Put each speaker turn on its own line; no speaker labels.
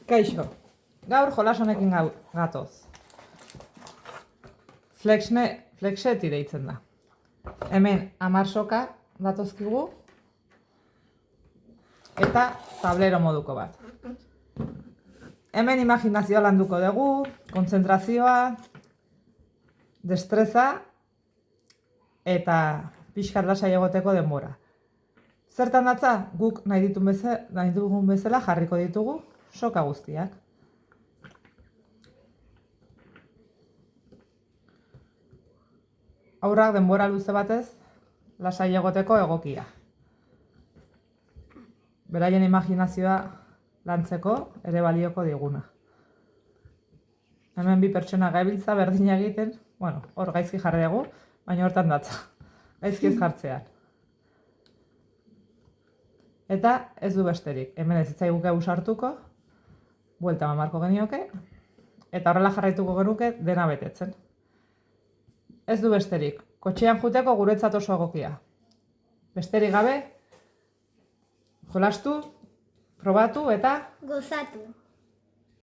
Kaixo, gaur jolas honekin gatoz. Flexeti deitzen da. Hemen 10 soka datozkigu eta tablero moduko bat. Hemen imaginazioa landuko dugu, kontzentrazioa, destreza eta pixkat lasai egoteko denbora. Zertan datza, guk nahi dugun bezala jarriko ditugu soka guztiak. Haurrak denbora luze batez lasai egoteko egokia. Beraien imaginazioa lantzeko ere balioko diguna. Hemen 2 pertsona gabiltza berdina egiten, hor gaizki jarri dugu, baina hortan datza. Gaizki ez jartzean. Eta ez du besterik, hemen ez zitzaiguke usartuko, buelta mamarko genioke, eta horrela jarraituko genuke dena betetzen. Ez du besterik, kotxean juteko guretzat oso egokia. Besterik gabe, jolastu, probatu eta
gozatu.